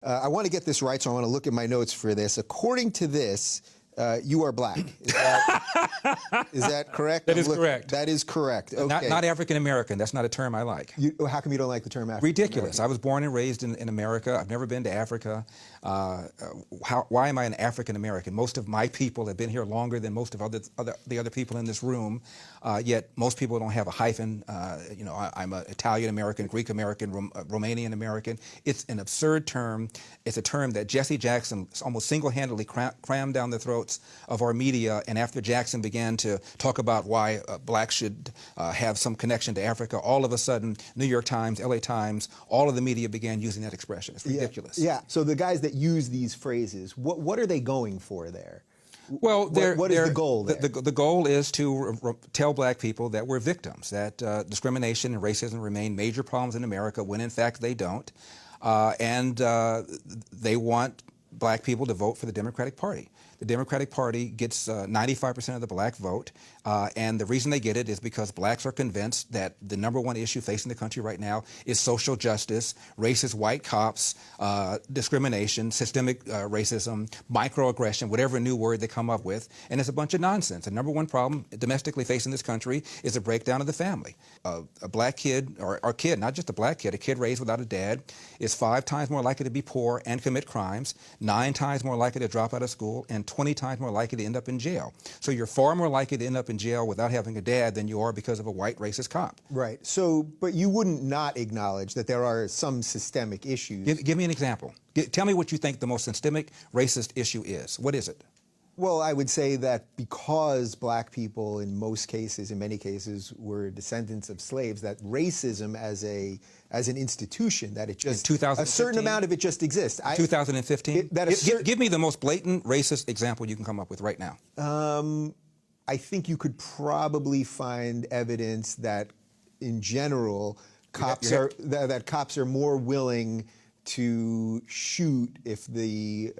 I want to get this right, so I want to look at my notes for this. According to this, you are black. Is that correct? That is correct. That is correct. Okay. Not African American. That's not a term I like. How come you don't like the term African American? Ridiculous. I was born and raised in America. I've never been to Africa. Why am I an African American? Most of my people have been here longer than most of the other people in this room. Yet most people don't have a hyphen. I'm an Italian American, Greek American, Romanian American. It's an absurd term. It's a term that Jesse Jackson almost single-handedly crammed down the throats of our media. And after Jackson began to talk about why blacks should have some connection to Africa, all of a sudden, New York Times, LA Times, all of the media began using that expression. It's ridiculous. Yeah. So the guys that use these phrases, what are they going for there? Well, what is the goal there? The goal is to tell black people that we're victims, that discrimination and racism remain major problems in America when in fact they don't. And they want black people to vote for the Democratic Party. The Democratic Party gets 95% of the black vote, and the reason they get it is because blacks are convinced that the #1 issue facing the country right now is social justice, racist white cops, discrimination, systemic racism, microaggression, whatever new word they come up with, and it's a bunch of nonsense. The #1 problem domestically facing this country is a breakdown of the family. A black kid, or a kid, not just a black kid, a kid raised without a dad is 5 times more likely to be poor and commit crimes, 9 times more likely to drop out of school, and 20 times more likely to end up in jail. So you're far more likely to end up in jail without having a dad than you are because of a white racist cop. Right. So, but you wouldn't not acknowledge that there are some systemic issues. Give me an example. Tell me what you think the most systemic racist issue is. What is it? Well, I would say that because black people in most cases, in many cases, were descendants of slaves, that racism as an institution, that it just, a certain amount of it just exists. 2015? Give me the most blatant racist example you can come up with right now. I think you could probably find evidence that, in general, cops are more willing to shoot if the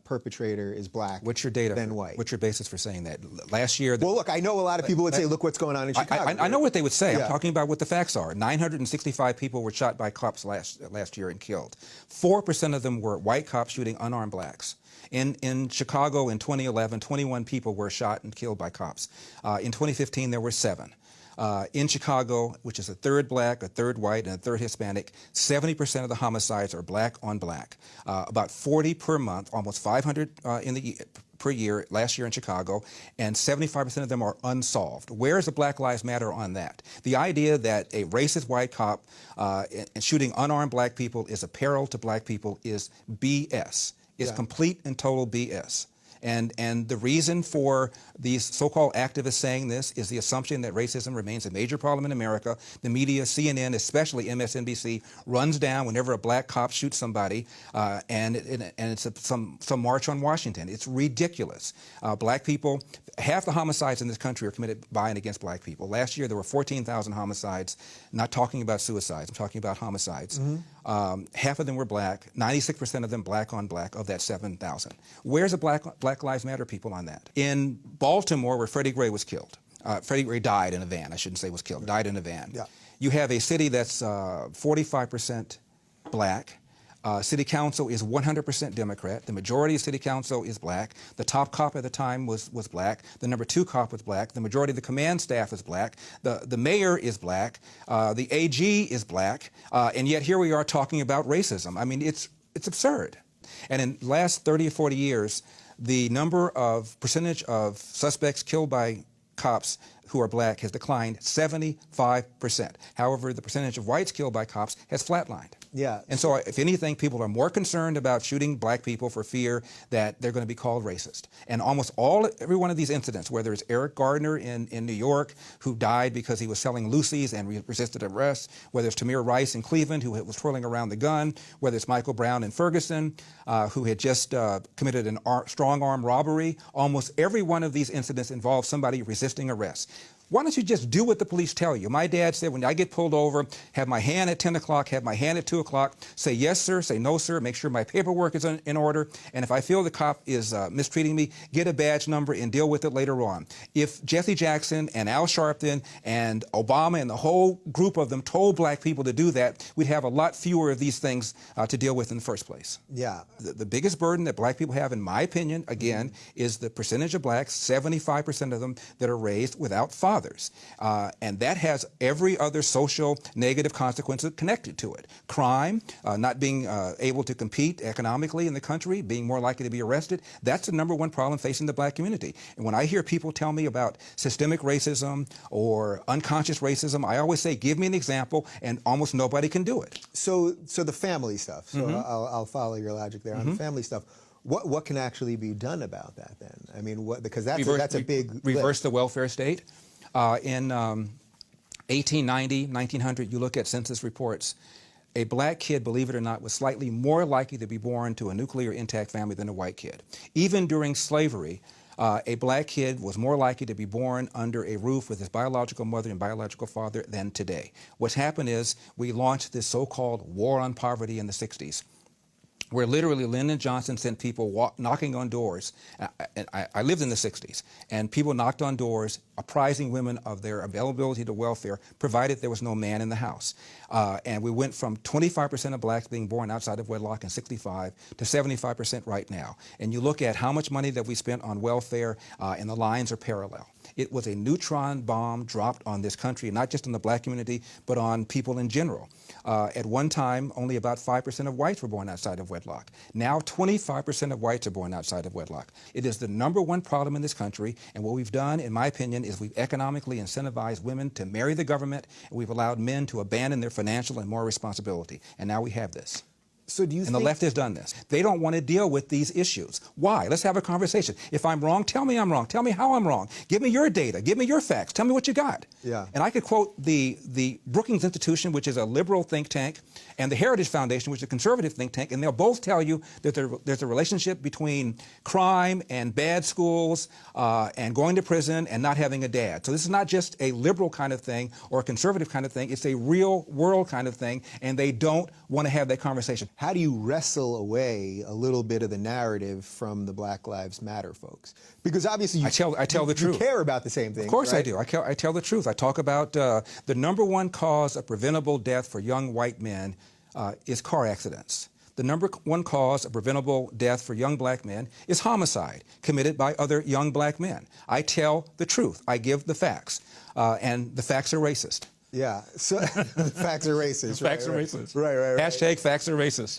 perpetrator is black than white. What's your basis for saying that? Last year... Well, look, I know a lot of people would say, look what's going on in Chicago. I know what they would say. Yeah. I'm talking about what the facts are. 965 people were shot by cops last year and killed. 4% of them were white cops shooting unarmed blacks. In Chicago in 2011, 21 people were shot and killed by cops. In 2015, there were 7. In Chicago, which is a third black, a third white, and a third Hispanic, 70% of the homicides are black on black. About 40 per month, almost 500 per year last year in Chicago, and 75% of them are unsolved. Where is the Black Lives Matter on that? The idea that a racist white cop shooting unarmed black people is a peril to black people is BS. It's complete and total BS. And the reason for these so-called activists saying this is the assumption that racism remains a major problem in America. The media, CNN, especially MSNBC, runs down whenever a black cop shoots somebody, and it's some march on Washington. It's ridiculous. Black people, half the homicides in this country are committed by and against black people. Last year there were 14,000 homicides. I'm not talking about suicides. I'm talking about homicides. Mm-hmm. Half of them were black. 96% of them black on black of that 7,000. Where's the Black Lives Matter people on that? In Baltimore, where Freddie Gray was killed, Freddie Gray died in a van. I shouldn't say was killed. Died in a van. Yeah. You have a city that's 45% black. City council is 100% Democrat. The majority of city council is black. The top cop at the time was black. The #2 cop was black. The majority of the command staff is black. The mayor is black. The AG is black. And yet here we are talking about racism. I mean, it's absurd. And in the last 30 or 40 years, the percentage of suspects killed by cops who are black has declined 75%. However, the percentage of whites killed by cops has flatlined. Yeah. And so, if anything, people are more concerned about shooting black people for fear that they're going to be called racist. And almost every one of these incidents, whether it's Eric Gardner in New York, who died because he was selling Lucy's and resisted arrest, whether it's Tamir Rice in Cleveland, who was twirling around the gun, whether it's Michael Brown in Ferguson, who had just committed a strong arm robbery, almost every one of these incidents involved somebody resisting arrest. Why don't you just do what the police tell you? My dad said, when I get pulled over, have my hand at 10 o'clock, have my hand at 2 o'clock, say yes, sir, say no, sir, make sure my paperwork is in order, and if I feel the cop is mistreating me, get a badge number and deal with it later on. If Jesse Jackson and Al Sharpton and Obama and the whole group of them told black people to do that, we'd have a lot fewer of these things to deal with in the first place. Yeah. The biggest burden that black people have, in my opinion, again, is the percentage of blacks, 75% of them, that are raised without fathers. And that has every other social negative consequence connected to it. Crime, not being able to compete economically in the country, being more likely to be arrested, that's the #1 problem facing the black community. And when I hear people tell me about systemic racism or unconscious racism, I always say, give me an example, and almost nobody can do it. So the family stuff, so I'll follow your logic there on the family stuff. What can actually be done about that then? I mean, because that's a big reverse the welfare state. In 1890, 1900, you look at census reports, a black kid, believe it or not, was slightly more likely to be born to a nuclear intact family than a white kid. Even during slavery, a black kid was more likely to be born under a roof with his biological mother and biological father than today. What's happened is we launched this so-called war on poverty in the 60s. Where literally Lyndon Johnson sent people knocking on doors. I lived in the 60s, and people knocked on doors apprising women of their availability to welfare, provided there was no man in the house. And we went from 25% of blacks being born outside of wedlock in 65 to 75% right now. And you look at how much money that we spent on welfare, and the lines are parallel. It was a neutron bomb dropped on this country, not just on the black community, but on people in general. At one time, only about 5% of whites were born outside of wedlock. Now, 25% of whites are born outside of wedlock. It is the #1 problem in this country, and what we've done, in my opinion, is we've economically incentivized women to marry the government, and we've allowed men to abandon their financial and moral responsibility. And now we have this. So do you And the left has done this. They don't want to deal with these issues. Why? Let's have a conversation. If I'm wrong, tell me I'm wrong. Tell me how I'm wrong. Give me your data. Give me your facts. Tell me what you got. Yeah. And I could quote the Brookings Institution, which is a liberal think tank, and the Heritage Foundation, which is a conservative think tank, and they'll both tell you that there's a relationship between crime and bad schools and going to prison and not having a dad. So this is not just a liberal kind of thing or a conservative kind of thing. It's a real world kind of thing, and they don't want to have that conversation. How do you wrestle away a little bit of the narrative from the Black Lives Matter folks? Because obviously I tell the truth. You care about the same thing. Of course, right? I do. I tell the truth. I talk about the #1 cause of preventable death for young white men is car accidents. The #1 cause of preventable death for young black men is homicide committed by other young black men. I tell the truth. I give the facts, and the facts are racist. Yeah, so the facts are racist. Facts are racist. Right. Hashtag facts are racist.